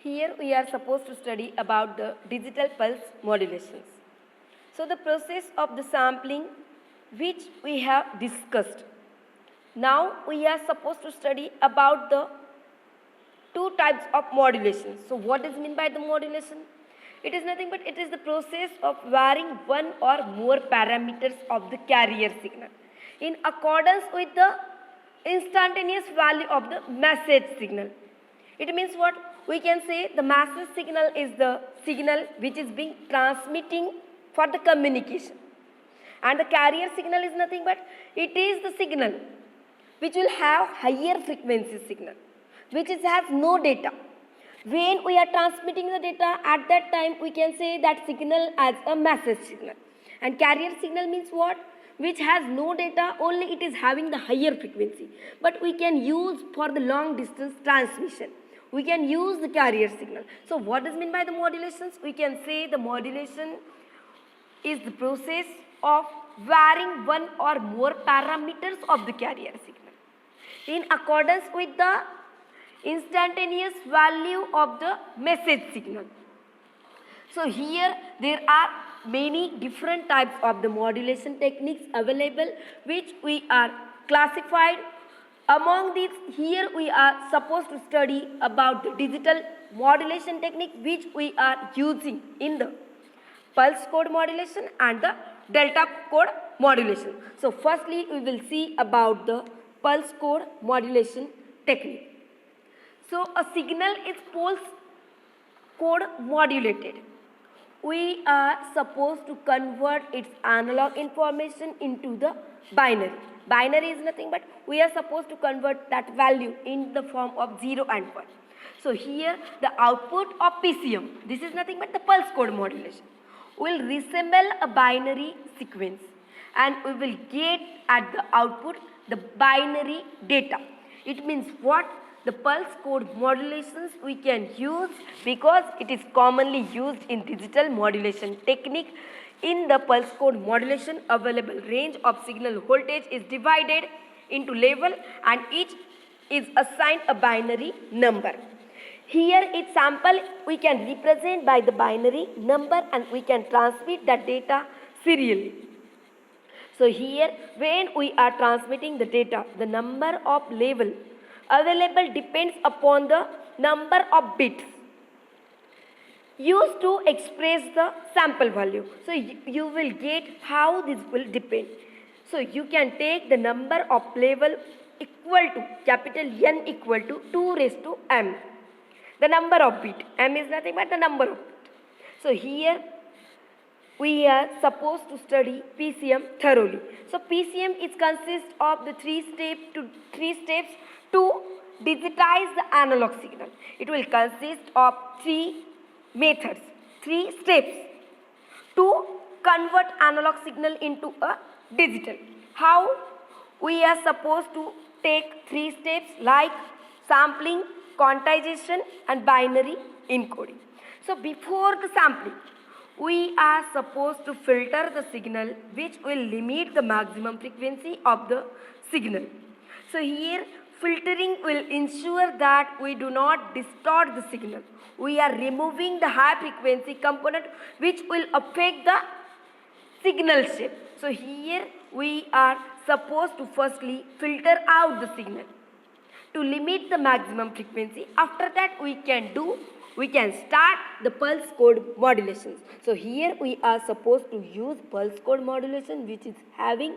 Here we are supposed to study about the digital pulse modulations. So the process of the sampling which we have discussed. Now we are supposed to study about the two types of modulation. So what is meant by the modulation? It is nothing but it is the process of varying one or more parameters of the carrier signal in accordance with the instantaneous value of the message signal. It means what? We can say the message signal is the signal which is being transmitting for the communication. And the carrier signal is nothing but it is the signal which will have higher frequency signal, which has no data. When we are transmitting the data, at that time we can say that signal as a message signal. And carrier signal means what? Which has no data, only it is having the higher frequency. But we can use for the long distance transmission. We can use the carrier signal. So what is meant by the modulations? We can say the modulation is the process of varying one or more parameters of the carrier signal in accordance with the instantaneous value of the message signal. So here there are many different types of the modulation techniques available which we are classified. Among these, here we are supposed to study about the digital modulation technique which we are using in the pulse code modulation and the delta code modulation. So firstly we will see about the pulse code modulation technique. So a signal is pulse code modulated. We are supposed to convert its analog information into the binary. Binary is nothing but we are supposed to convert that value in the form of 0 and 1. So here the output of PCM, this is nothing but the pulse code modulation, will resemble a binary sequence and we will get at the output the binary data. It means what? The pulse code modulations we can use because it is commonly used in digital modulation technique. In the pulse code modulation, available range of signal voltage is divided into level and each is assigned a binary number. Here its sample we can represent by the binary number and we can transmit that data serially. So here when we are transmitting the data, the number of level available depends upon the number of bits used to express the sample value. So you will get how this will depend. So you can take the number of level equal to capital N equal to 2 raised to m. The number of bit. M is nothing but the number of bit. So here we are supposed to study PCM thoroughly. So PCM is consists of the three steps to digitize the analog signal. It will consist of three methods, 3 steps to convert analog signal into a digital. How? We are supposed to take 3 steps like sampling, quantization and binary encoding. So before the sampling, we are supposed to filter the signal which will limit the maximum frequency of the signal. So here filtering will ensure that we do not distort the signal. We are removing the high frequency component which will affect the signal shape. So here we are supposed to firstly filter out the signal to limit the maximum frequency. After that we can start the pulse code modulations. So here we are supposed to use pulse code modulation which is having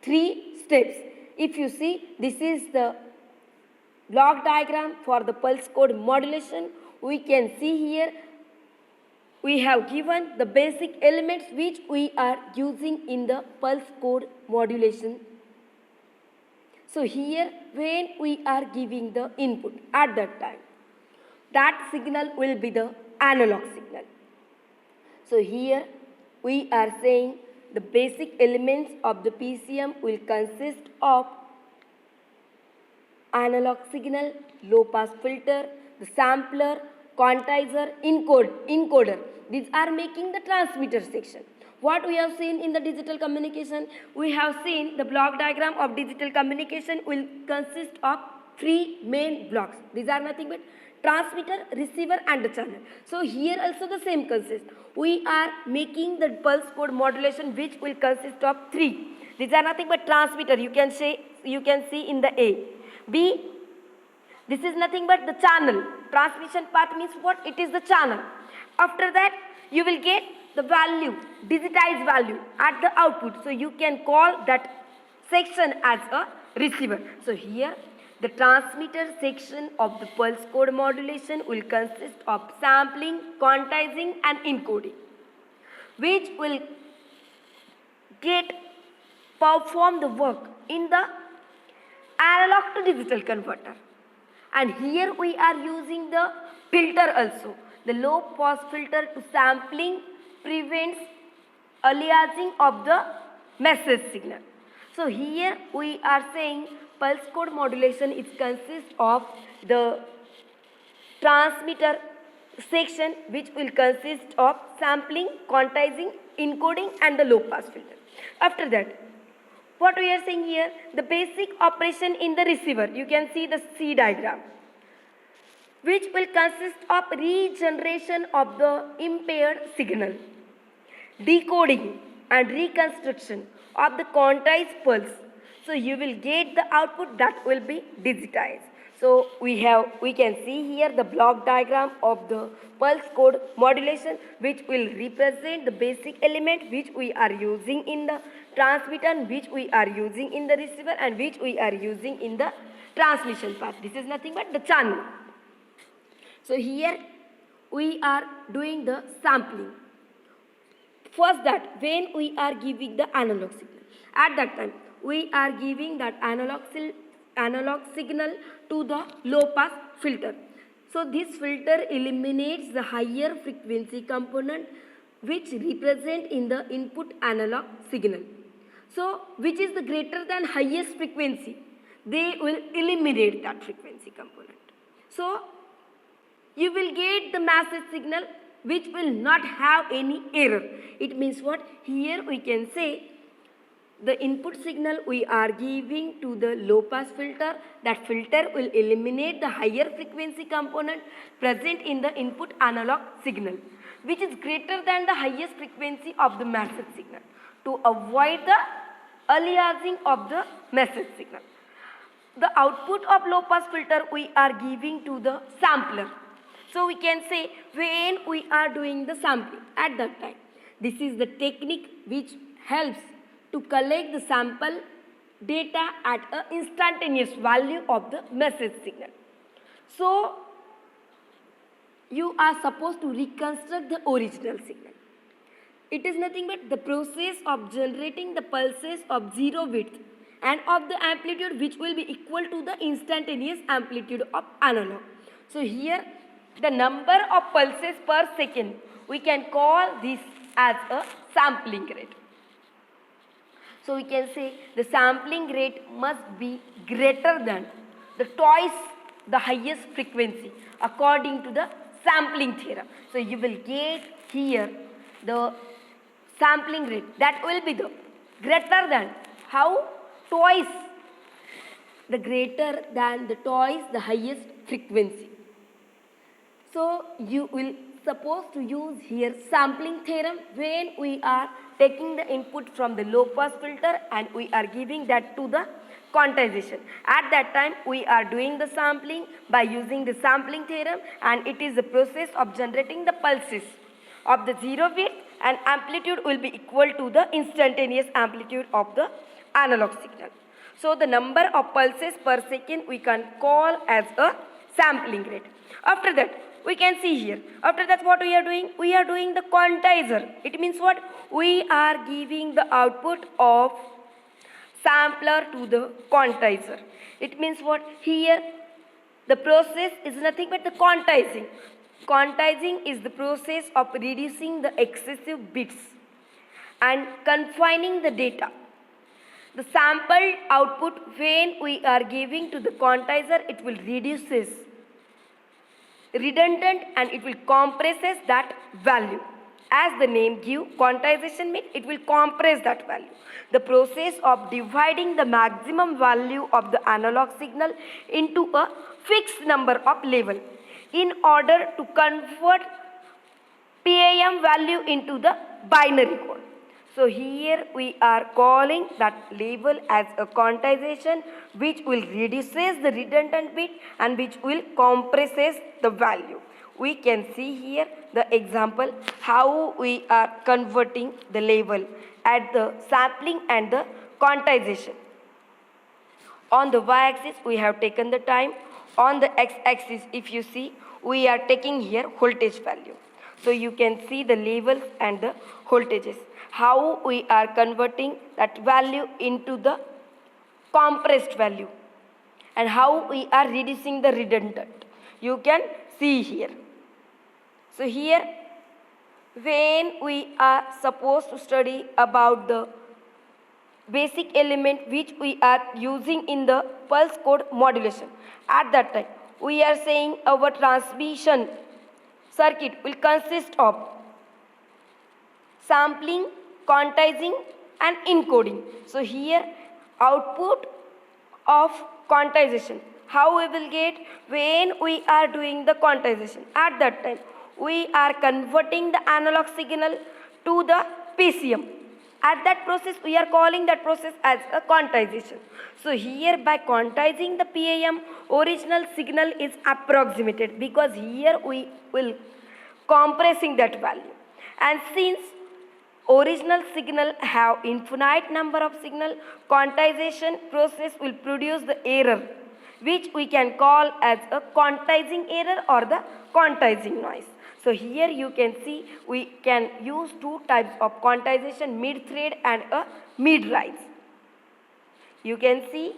3 steps. If you see, this is the block diagram for the pulse code modulation. We can see here we have given the basic elements which we are using in the pulse code modulation. So here when we are giving the input at that time, that signal will be the analog signal. So here we are saying the basic elements of the PCM will consist of analog signal, low pass filter, the sampler, quantizer, encoder. These are making the transmitter section. What we have seen in the digital communication, we have seen the block diagram of digital communication will consist of three main blocks. These are nothing but transmitter, receiver and the channel. So here also the same consists. We are making the pulse code modulation which will consist of three. These are nothing but transmitter. You can see in the A. B, this is nothing but the channel. Transmission path means what? It is the channel. After that, you will get the value, digitized value at the output. So you can call that section as a receiver. So here, the transmitter section of the pulse code modulation will consist of sampling, quantizing and encoding, which will perform the work in the analog to digital converter. And here we are using the filter also. The low pass filter to sampling prevents aliasing of the message signal. So here we are saying pulse code modulation is consists of the transmitter section which will consist of sampling, quantizing, encoding and the low pass filter. After that, what we are saying here, the basic operation in the receiver, you can see the C diagram, which will consist of regeneration of the impaired signal, decoding and reconstruction of the quantized pulse. So you will get the output that will be digitized. So we can see here the block diagram of the pulse code modulation, which will represent the basic element which we are using in the transmitter, which we are using in the receiver and which we are using in the transmission part. This is nothing but the channel. So here we are doing the sampling. First that when we are giving the analog signal, at that time we are giving that analog signal to the low pass filter. So this filter eliminates the higher frequency component which represent in the input analog signal. So which is the greater than highest frequency, they will eliminate that frequency component. So you will get the message signal which will not have any error. It means what? Here we can say the input signal we are giving to the low pass filter, that filter will eliminate the higher frequency component present in the input analog signal, which is greater than the highest frequency of the message signal, to avoid the aliasing of the message signal. The output of low pass filter we are giving to the sampler. So we can say when we are doing the sampling at that time, this is the technique which helps to collect the sample data at an instantaneous value of the message signal. So you are supposed to reconstruct the original signal. It is nothing but the process of generating the pulses of zero width and of the amplitude which will be equal to the instantaneous amplitude of analog. So here the number of pulses per second, we can call this as a sampling rate. So we can say the sampling rate must be greater than the twice the highest frequency according to the sampling theorem. So you will get here the sampling rate that will be the greater than how? Twice the greater than the twice the highest frequency. So you will supposed to use here sampling theorem when we are taking the input from the low pass filter and we are giving that to the quantization. At that time we are doing the sampling by using the sampling theorem, and it is the process of generating the pulses of the zero width and amplitude will be equal to the instantaneous amplitude of the analog signal. So the number of pulses per second we can call as a sampling rate. After that, we can see here. After that, what we are doing? We are doing the quantizer. It means what? We are giving the output of sampler to the quantizer. It means what? Here, the process is nothing but the quantizing. Quantizing is the process of reducing the excessive bits and confining the data. The sampled output when we are giving to the quantizer, it will reduces redundant and it will compresses that value. As the name give, quantization means it will compress that value. The process of dividing the maximum value of the analog signal into a fixed number of level in order to convert PAM value into the binary code. So here we are calling that label as a quantization, which will reduces the redundant bit and which will compresses the value. We can see here the example how we are converting the label at the sampling and the quantization. On the y-axis we have taken the time. On the x-axis, if you see, we are taking here voltage value. So you can see the labels and the voltages. How we are converting that value into the compressed value and how we are reducing the redundant. You can see here. So here, when we are supposed to study about the basic element which we are using in the pulse code modulation, at that time we are saying our transmission circuit will consist of sampling, quantizing and encoding. So here output of quantization, how we will get when we are doing the quantization. At that time we are converting the analog signal to the PCM. At that process we are calling that process as a quantization. So here by quantizing the PAM, original signal is approximated because here we will compressing that value. And since original signal have infinite number of signal, quantization process will produce the error which we can call as a quantizing error or the quantizing noise. So here you can see we can use two types of quantization, mid-thread and a mid-rise. You can see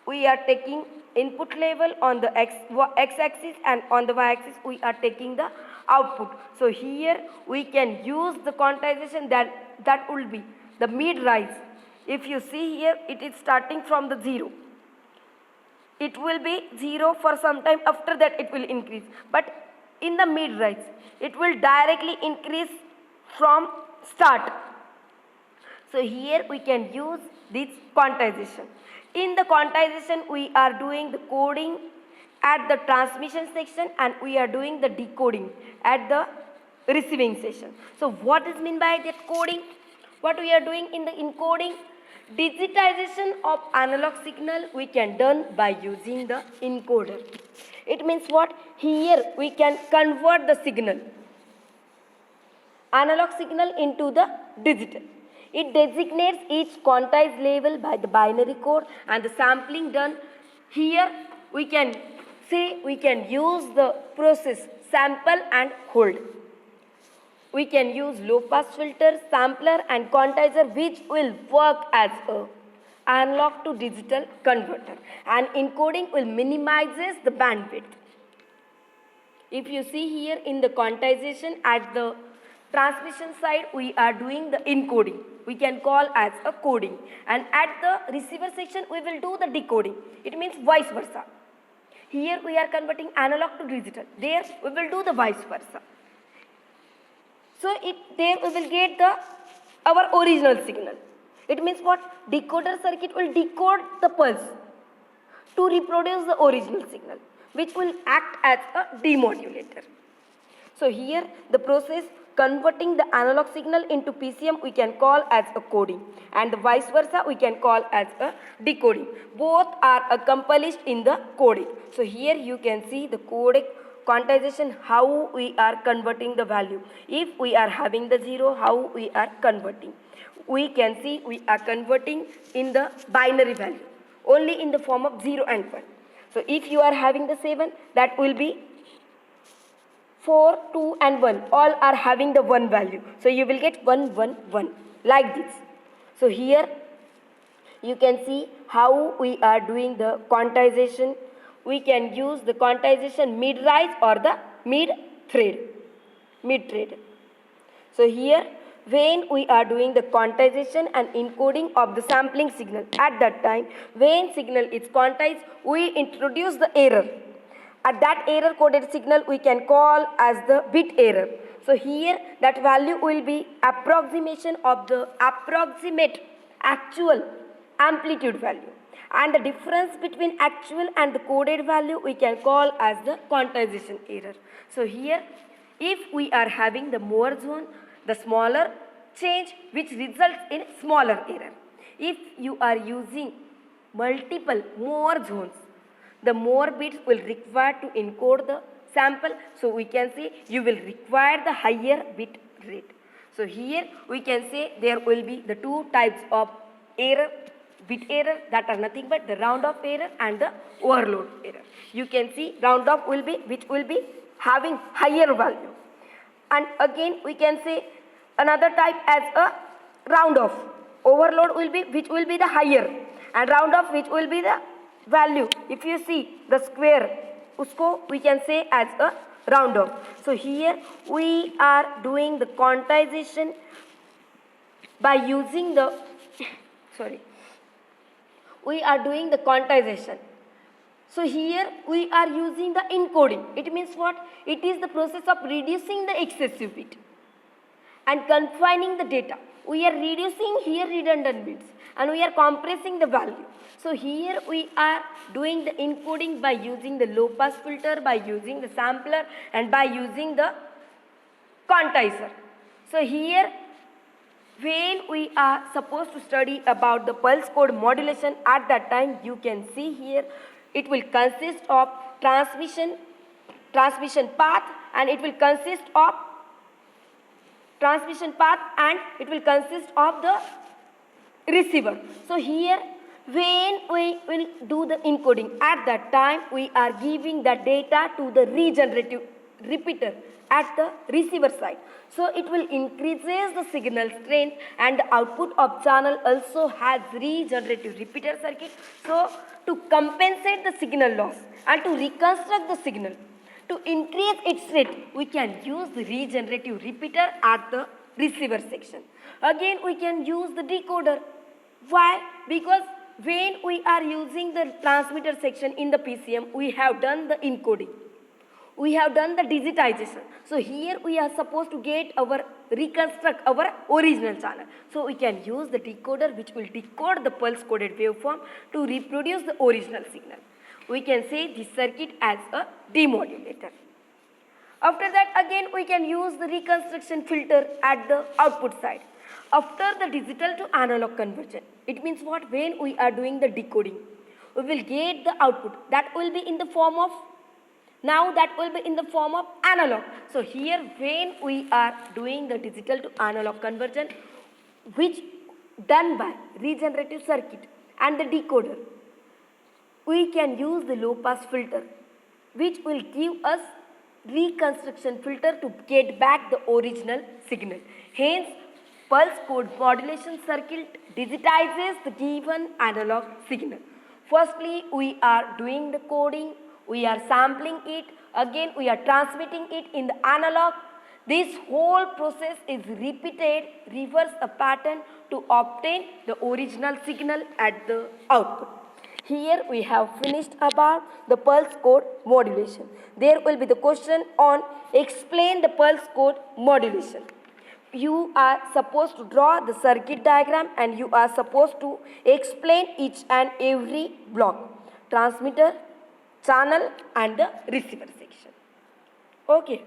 we are taking input level on the x-axis and on the y-axis we are taking the output. So here we can use the quantization that will be the mid-rise. If you see here, it is starting from the 0. It will be 0 for some time, after that it will increase. But in the mid-rise, it will directly increase from start. So here we can use this quantization. In the quantization, we are doing the coding at the transmission section and we are doing the decoding at the receiving section. So what is meant by that coding? What we are doing in the encoding? Digitization of analog signal we can done by using the encoder. It means what? Here we can convert the signal, analog signal into the digital. It designates each quantized label by the binary code and the sampling done. Here we can say we can use the process sample and hold. We can use low pass filter, sampler and quantizer which will work as a analog to digital converter, and encoding will minimizes the bandwidth. If you see here in the quantization at the transmission side we are doing the encoding, we can call as a coding, and at the receiver section we will do the decoding. It means vice versa. Here we are converting analog to digital, there we will do the vice versa. So there we will get our original signal. It means what? Decoder circuit will decode the pulse to reproduce the original signal, which will act as a demodulator. So here the process converting the analog signal into PCM we can call as a coding, and the vice versa we can call as a decoding. Both are accomplished in the coding. So here you can see the codec quantization, how we are converting the value. If we are having the 0, how we are converting. We can see we are converting in the binary value, only in the form of 0 and 1. So if you are having the 7, that will be 4, 2 and 1, all are having the 1 value. So you will get 1, 1, 1 like this. So here you can see how we are doing the quantization. We can use the quantization mid-rise or the mid-thread. So here when we are doing the quantization and encoding of the sampling signal, at that time when signal is quantized we introduce the error, At that error coded signal we can call as the bit error. So here that value will be approximation of the approximate actual amplitude value, and the difference between actual and the coded value we can call as the quantization error. So here if we are having the Moore zone, the smaller change which results in smaller error. If you are using multiple Moore zones, the more bits will require to encode the sample. So we can say you will require the higher bit rate. So here we can say there will be the two types of error, bit error, that are nothing but the round off error and the overload error. You can see round off will be which will be having higher value, and again we can say another type as a round off. Overload will be which will be the higher, and round off which will be the value. If you see the square, usko we can say as a round off. So here we are doing the quantization by using the sorry, we are doing the quantization. So here we are using the encoding. It means what? It is the process of reducing the excessive bit and confining the data. We are reducing here redundant bits and we are compressing the value. So here we are doing the encoding by using the low pass filter, by using the sampler, and by using the quantizer. So here when we are supposed to study about the pulse code modulation, at that time you can see here it will consist of transmission path, and it will consist of transmission path, and it will consist of the receiver. So here when we will do the encoding, at that time we are giving the data to the regenerative repeater at the receiver side. So it will increases the signal strength, and the output of channel also has regenerative repeater circuit. So to compensate the signal loss and to reconstruct the signal, to increase its rate, we can use the regenerative repeater at the receiver section. Again we can use the decoder. Why? Because when we are using the transmitter section in the PCM, we have done the encoding, we have done the digitization. So here we are supposed to reconstruct our original channel. So we can use the decoder which will decode the pulse coded waveform to reproduce the original signal. We can say this circuit as a demodulator. After that again we can use the reconstruction filter at the output side. After the digital to analog conversion, it means what? When we are doing the decoding, we will get the output that will be in the form of, now that will be in the form of analog. So here when we are doing the digital to analog conversion, which done by regenerative circuit and the decoder, we can use the low pass filter which will give us reconstruction filter to get back the original signal. Hence pulse code modulation circuit digitizes the given analog signal. Firstly we are doing the coding, we are sampling it, again we are transmitting it in the analog. This whole process is repeated, reverse a pattern to obtain the original signal at the output. Here we have finished about the pulse code modulation. There will be the question on explain the pulse code modulation. You are supposed to draw the circuit diagram and you are supposed to explain each and every block, transmitter, channel and the receiver section. Okay.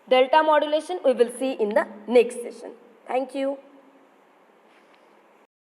Delta modulation we will see in the next session. Thank you.